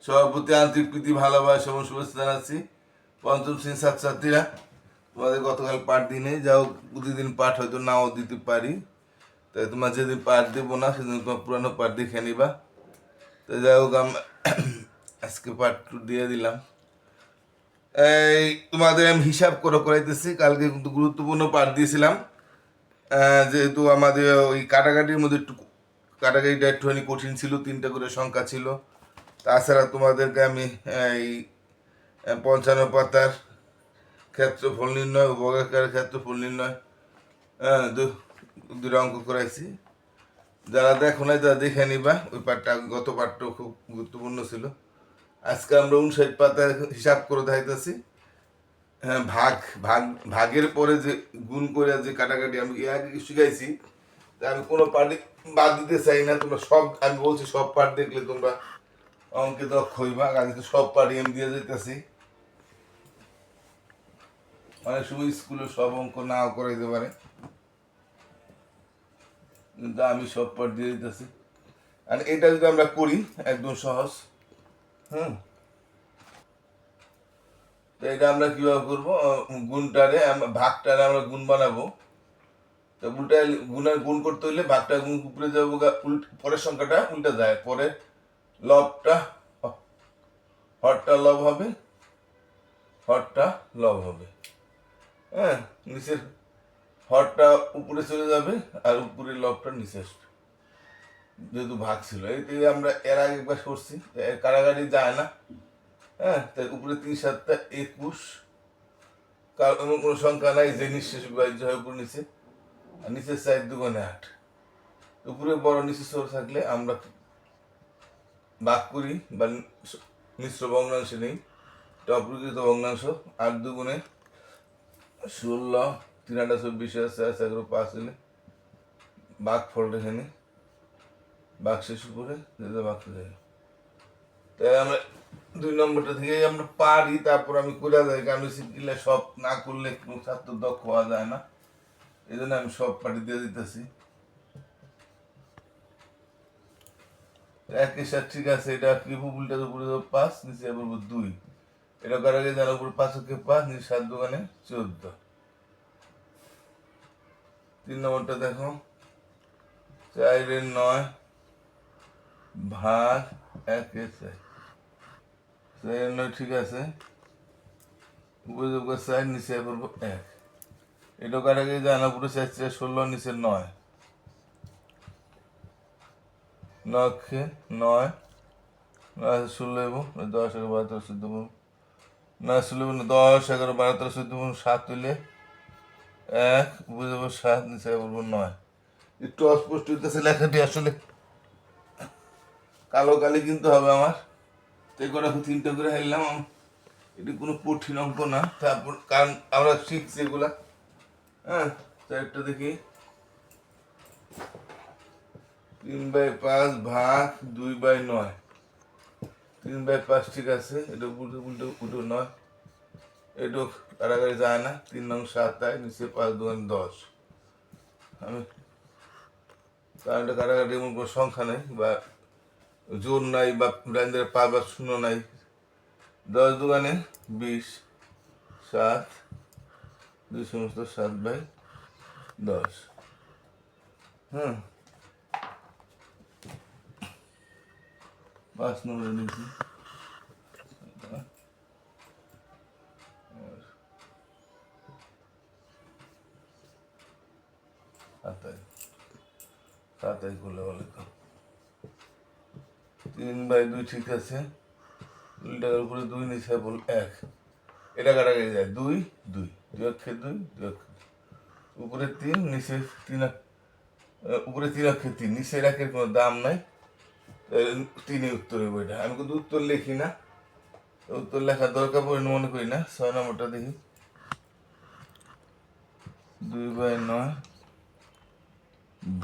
সবার প্রতি আন্তরিক প্রীতি ভালোবাসা এবং শুভেচ্ছা জানাচ্ছি। পঞ্চম শ্রেণীর ছাত্রছাত্রীরা, তোমাদের গতকাল পাঠ দিনে যাও, প্রতিদিন পাঠ হয়তো নাও দিতে পারি, তাই তোমার যেদিন পাঠ দেবো না সেদিন তোমার পুরানো পাঠ দেখে নিবা। তো যাই হোক, আজকে পাঠ দিয়ে দিলাম। এই তোমাদের আমি হিসাব করাইতেছি। কালকে কিন্তু গুরুত্বপূর্ণ পাঠ দিয়েছিলাম, যেহেতু আমাদের ওই কাটাকাটির মধ্যে কাটাকাটিটা একটুখানি কঠিন ছিল, 3টা করে সংখ্যা ছিল। তাছাড়া তোমাদেরকে আমি এই 55 পাতার ক্ষেত্রফল নির্ণয়, বর্গাকারের ক্ষেত্রফল নির্ণয়, দুটো অঙ্ক করাইছি। যারা দেখো নাই তারা দেখে নিবা। ওই পাঠটা, গত পাঠটাও খুব গুরুত্বপূর্ণ ছিল। আজকে আমরা 59 পাতার হিসাব করে দেখাইতেছি। হ্যাঁ, ভাগের পরে যে গুণ করে যে কাটাকাটি আমি আগে শিখাইছি, আমি কোনো পার্টি বাদ দিতে চাই না। তোমরা সব, আমি বলছি সব পার্ট দেখলে তোমরা অঙ্কে দক্ষ হইবা। আগে তো সব পার্টি আমি দিয়ে যেতেছি। অনেক সময় স্কুলে সব অঙ্ক নাও করাইতে পারে, কিন্তু আমি সব পার্ট দিয়ে দিতেছি। আর এটা যদি আমরা করি একদম সহজ। তো এটা আমরা কিভাবে করবো? গুণটারে, ভাগটারে আমরা গুণ বানাবো। তো গুণ করতে হলে ভাগটা গুণ উপরে যাবো, পরের সংখ্যাটা উল্টে যায়, পরে লবটা হরটা লব হবে, হরটা লব হবে। হ্যাঁ, নিচের হরটা উপরে চলে যাবে আর উপরের লবটা নিচে আসবে, যেহেতু ভাগ ছিল। এই আমরা এর আগে একবার করছি, কারাগারি যায় না। হ্যাঁ, তাই উপরে 3 7 21, কারণ এমন কোনো সংখ্যা নাই যে নিঃশেষ বিভাজ্য হয় উপর নিচে। আর নিচের 4 2 8, উপরে বড় নিচে ছোট থাকলে আমরা ভাগ করি বা মিশ্র ভগ্নাংশে নেই। অপ্রকৃত ভগ্নাংশ 8 2 16, 3 8 24, 4 4 5 হলে ভাগ ফলটা এখানে ভাগ শেষ করে ভাগ করে। তাই আমরা 2 নম্বরটা থেকে আমরা পারি। তারপর আমি করে যাই, আমি শিখলে সব না করলে কোনো ছাত্র দক্ষ হওয়া যায় না। এই জন্য আমি সব পাটি দিয়ে দিতেছি। একই সাথে ঠিক আছে। এটা কি উল্টা উপরে 5, নিচে বলবো 2। এটা করার আগে জানার উপরে 5 কে 5, নিচে 7 2 14। 3 নম্বরটা দেখো, 4 এর 9 ভাগ 1 এর 4। 4 এর 9 ঠিক আছে, উপরে 4, নিচে বলবো 1। এটা করার আগে জানার উপরে 4 4 16, নিচে 9 9 9 9 16 এবং 10 11 12 13 14 9 16 10 11 12 13 14 7 হইলে 1, উপরে যাবো 7, নিচে বলবো 9। একটু অস্পষ্ট হইতেছে লেখাটি, আসলে কালো কালি কিন্তু হবে আমার। তো কটা 3টা করে হারলাম। এটি কোনো কঠিন অঙ্ক না। তারপর কারণ আমরা শিখছি এগুলা। হ্যাঁ, চারটা দেখি। 3/5 ভাগ 2/9। 3/5 ঠিক আছে, এটা উল্টো উল্টো উল্টো 9। এটা কারাগারি যায় না। 3 নং 7 আয়, নিচে 5 2 10। আমি কারণ এটা কারাগারি এমন কোনো সংখ্যা নেই, বা জোর নাই, বা ব্র্যান্ডের 5 বা 0 নাই। 10 2 20, 7 2 সমস্ত 7/10। হ্যাঁ, 5 নম্বরে নিয়েছি। সাতাই করলে বলে 3/2 ঠিক আছে। 2 টাকার উপরে 2, নিচে বল 1। এটা কাটাকাটি যায়, 2 2 2 অক্ষে 2 2 অক্ষে উপরে 3, নিচে 3, উপরে 3 অক্ষে 3, নিচে 1-এর কোনো দাম নাই। 3ই উত্তরে বইটা। আমি কিন্তু উত্তর লিখি না, উত্তর লেখার দরকার পড়ে মনে করি না। 6 নম্বরটা দেখি, 2/9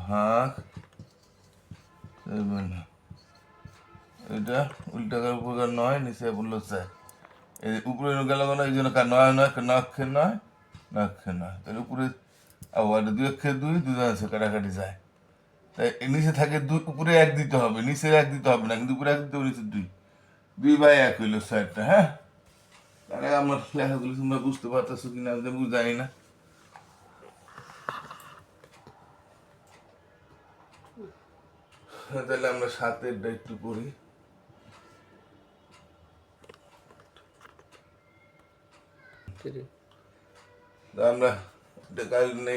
ভাগ 7। এটা উল্টাকার উপরে 9, নিচে বললো 4। এই উপরে গেল কেন? এই জন্য 9 9 9 অক্ষে 9 9 অক্ষে 9। তাহলে উপরে আবার 2 অক্ষে 2 2 আছে, কাটাকাটি যায়। তাই নিচে থাকে 2, উপরে 1 দিতে হবে, নিচে 1 দিতে হবে না, কিন্তু উপরে 1 দিতে হবে, নিচে 2। 2/1 হইলো সাইডটা। হ্যাঁ, তাহলে আমার লেখাগুলো তোমরা বুঝতে পারতেছো কিনা আমি জানি না। তাহলে আমরা 7-এরটা একটু করি। আমরা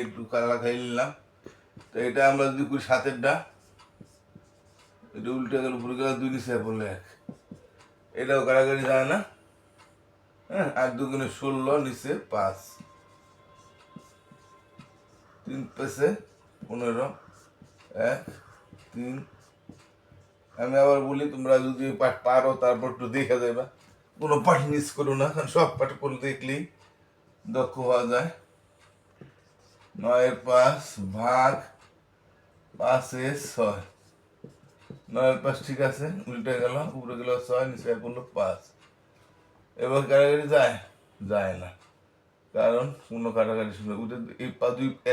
একটু কালা খাই নিলাম। তো এটা আমরা যদি করি 7-এরটা, এটা উল্টে গেল, উপরে গেল 2 নিচে পড়লো 1, এটাও কারাগারি যায় না। হ্যাঁ, 8 2 16 নিচে 5, 3 পেছে 15, 1 3। আমি আবার বলি, তোমরা যদি পাঠ পারো তারপর একটু দেখে যাবে, কোনো পাঠ মিস করো না, কারণ সব পাঠ করে দেখলেই দক্ষ হওয়া যায়। 9-এর 5 ভাগ 5-এর 6, 9-এর 5 ঠিক আছে, উল্টে গেল, উপরে গেল 6, নিচে পড়লো 5। এবার কারাগারি যায় যায় না, কারণ কোনো কাটাকাটি শুনে উঠে এই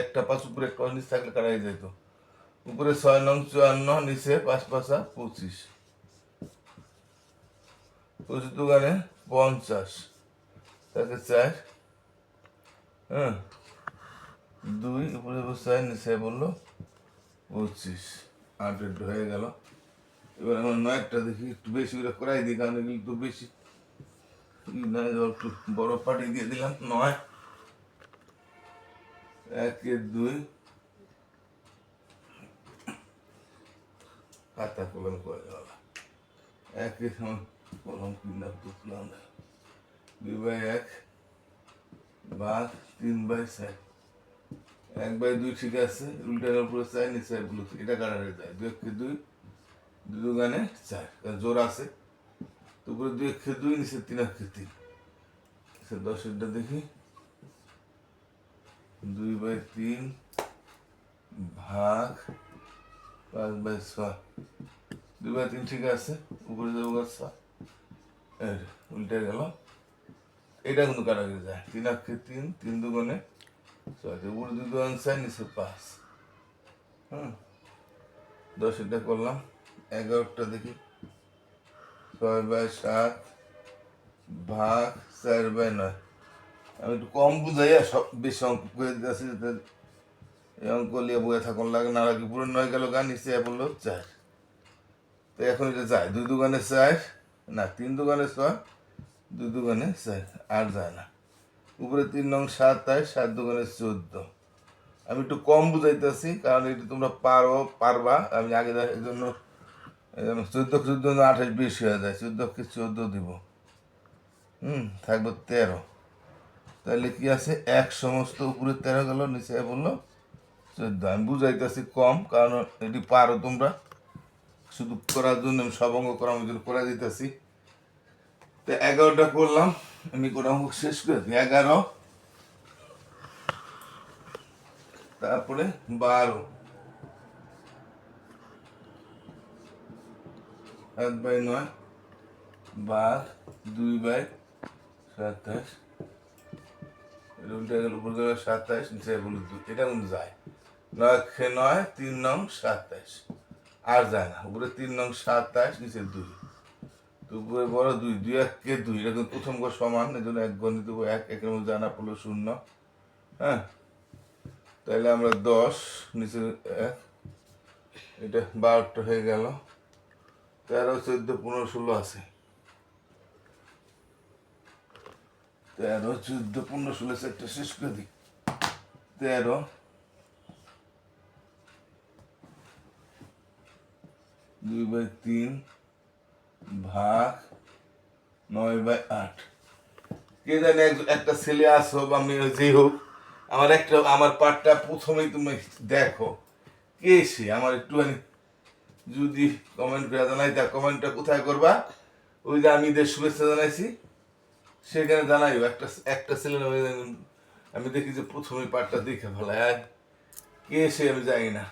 একটা 5 উপরে একটা নিচে থাকলে কাটাই যেত। উপরে 6 নং 54, নিচে 5 5 25, 25 দোকানে 50, তাকে 4, হ্যাঁ 2, উপরে 4 নিচে বললো 25, 8 হয়ে গেল। এবার আমরা 9-টা দেখি, একটু বেশি করে করাই দিই, কারণ এগুলো একটু বেশি না, একটু বড় পাটি দিয়ে দিলাম। 9 1 2, খাতা কলম করে গেল, 1 কলম কিনলাম, তুললাম, 2/1 ভাগ 3/4, 1/2 ঠিক আছে, উল্টা উপরে 4 নিচে গুলো এটা কাটারে যায়। 2 1 2, 2 দোকানে 4, কারণ জোর আছে। তো উপরে 2 1 2, নিচে 3 1 3। 10-এরটা দেখি, 2/3 ভাগ 5/6, 2/3 ঠিক আছে, উপরে যাবো 6, উল্টে গেল, এটা কিন্তু কাটাকাটি যায়। 3 1 3, 3 দুগুণে 6, উপরে 2 দোকান 4, নিচে 5। হুম, 10-এরটা করলাম। 11-টা দেখি, 6/7 ভাগ 4/9। আমি একটু কম বুঝাইয়া সব বেশি অঙ্ক করে দিতেছি, যাতে এই অঙ্ক লিয়ে বয়ে থাকুন লাগে না, লাগে পুরো 9 গেল গা, নিচে বললো 4। তো এখন এটা যায় 2 দোকানে 4, না 3 দোকানে 6, 2 দোকানে 4, আর যায় না। উপরে 3 নং 27, 7 দোকানে 14। আমি একটু কম বুঝাইতেছি, কারণ এটা তোমরা পারবা। আমি আগে এই জন্য 14 14 28 বেশি হয়ে যায়, 14কে 14 দিব, থাকবে 13। তাহলে কি আছে, 1 সমস্ত, উপরে 13 গেল, নিচে বললো 14। আমি বুঝাইতেছি কম, কারণ এটি পারো তোমরা, শুধু করার জন্য আমি সব অঙ্গ করার জন্য করে দিতেছি। তো 11টা করলাম, আমি কোনো অঙ্ক শেষ করে দিই। 11, তারপরে 12, 7/9 ভাগ 2/27, উল্টে গেল, উপর গেল 27, নিচে বলল 2, এটা কিন্তু যায়। 9 9, 3 নং 27, আর যায় না। উপরে 3 নং 27, নিচে 2, তো উপরে বড় 2, 2 1 2, এটা কিন্তু প্রথম ঘর সমান, এই জন্য 1 গণিত দেবো, 1 1-এর মধ্যে জানা পড়লো 0। হ্যাঁ, তাহলে আমরা 10, নিচে 1, এটা 12টা হয়ে গেল। 13 14 15 16 আছে, 13 14 15 16, একটা শেষ করে দিই। 13 2/3 ভাগ 9/8। কে জানে একটা ছেলে আসো বা মেয়ে যেই হোক, আমার পাঠটা প্রথমেই তুমি দেখো, কে সে আমার একটুখানি যদি কমেন্ট করে জানাই, তা কমেন্টটা কোথায় করবা, ওই যে আমি ঈদের শুভেচ্ছা জানাইছি সেখানে জানাইও। একটা ছেলে আমি দেখি যে প্রথমে পাঠটা দেখে ফেলায়, কে সে আমি জানি না,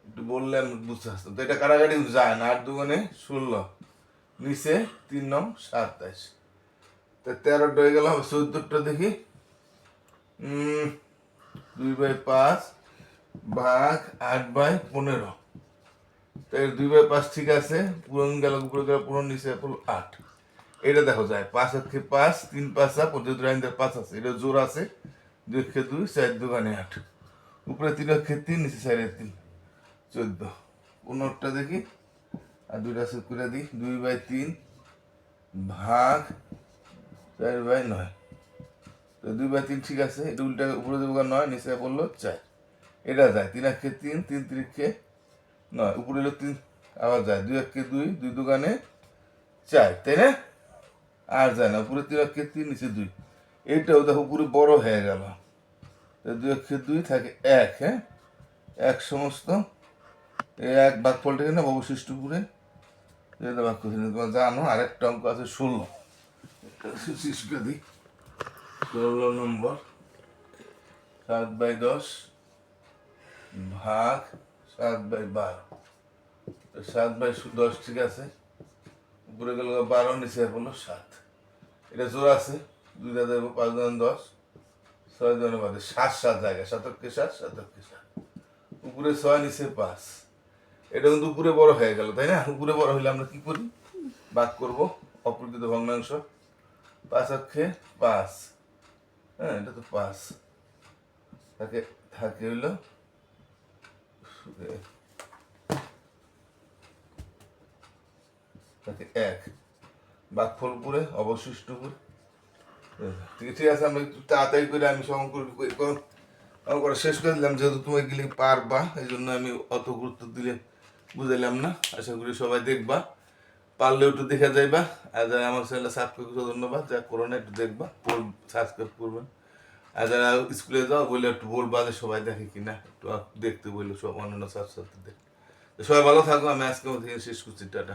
একটু বললে আমি বুঝতে পারতাম। তো এটা কাটাকাটি যায় না, 8 2 16, নিচে 3 নং 27, তা 13টা হয়ে গেল। 14টা দেখি, 2/5 ভাগ 8/15, তো এর 2/5 ঠিক আছে, পূরণ গেল, উপরে গেল পূরণ, নিচে পড়লো 8। এটা দেখো যায় 5 অক্ষে 5, 3 5 পদ্ধতি রাইন্দার 5 আছে, এটা জোর আছে, 2 অক্ষে 2, 4 2 8, উপরে 3 অক্ষে 3, নিচে 4 3, 14। 15টা দেখি, আর 2টা সেট করে দিই, 2/3 ভাগ 4/9। তো 2/3 ঠিক আছে, এটা উল্টা উপরে দেবো 9, নিচে পড়লো 4। এটা যায় 3 অক্ষে 3, 3 3 9, উপরে হলো 3, আবার যায় 2 অক্ষে 2, 2 2 4, তাই না? আর যায় না, উপরে 3 অক্ষে 3, নিচে 2। এইটাও দেখো উপরে বড় হয়ে গেল, 2 অক্ষে 2 থাকে 1, হ্যাঁ, 1 সমস্ত 1 ভাগ ফলটাকে না অবশিষ্ট উপরে এটা ভাগ করছি। তোমার জানো আরেকটা অঙ্ক আছে 16, শিশুকে দিই, 16 নম্বর 7/10 ভাগ 7/12। 7/10 ঠিক আছে, উপরে গেল 12, নিচে পড়লো 7। এটা জোর আছে, 2টা দেবো, 5 2 10, 6 2 বাদে 7 7 জায়গায়, 7 অক্ষে 7, 7 অক্ষে 7, উপরে 6, নিচে 5। এটা কিন্তু উপরে বড় হয়ে গেল, তাই না? উপরে বড় হইলে আমরা কি করি, ভাগ করব অপ্রকৃত ভগ্নাংশ, 5 অক্ষে 5, হ্যাঁ, এটা তো 5 থাকে, থাকে হইলো থাকে 1, ভাগফল উপরে, অবশিষ্ট উপরে। ঠিক আছে, আমরা একটু তাড়াতাড়ি করে আমি করা শেষ করে দিলাম, যেহেতু তুমি গেলে পারবা, এই জন্য আমি অত গুরুত্ব দিলে বুঝাইলাম না। আশা করি সবাই দেখবা, পারলেও একটু দেখা যাইবা। আর যারা আমার চ্যানেলটা সাবস্ক্রাইব করতে ধন্যবাদ, যা করো না একটু দেখবা, সাবস্ক্রাইব করবেন। আর যারা স্কুলে যাও বলে একটু বলবা যে সবাই দেখে কিনা, একটু দেখতে বললো সব অন্যান্য ছাত্রছাত্রীদের। সবাই ভালো থাকো, আমি আজকে শেষ করছি, টাটা।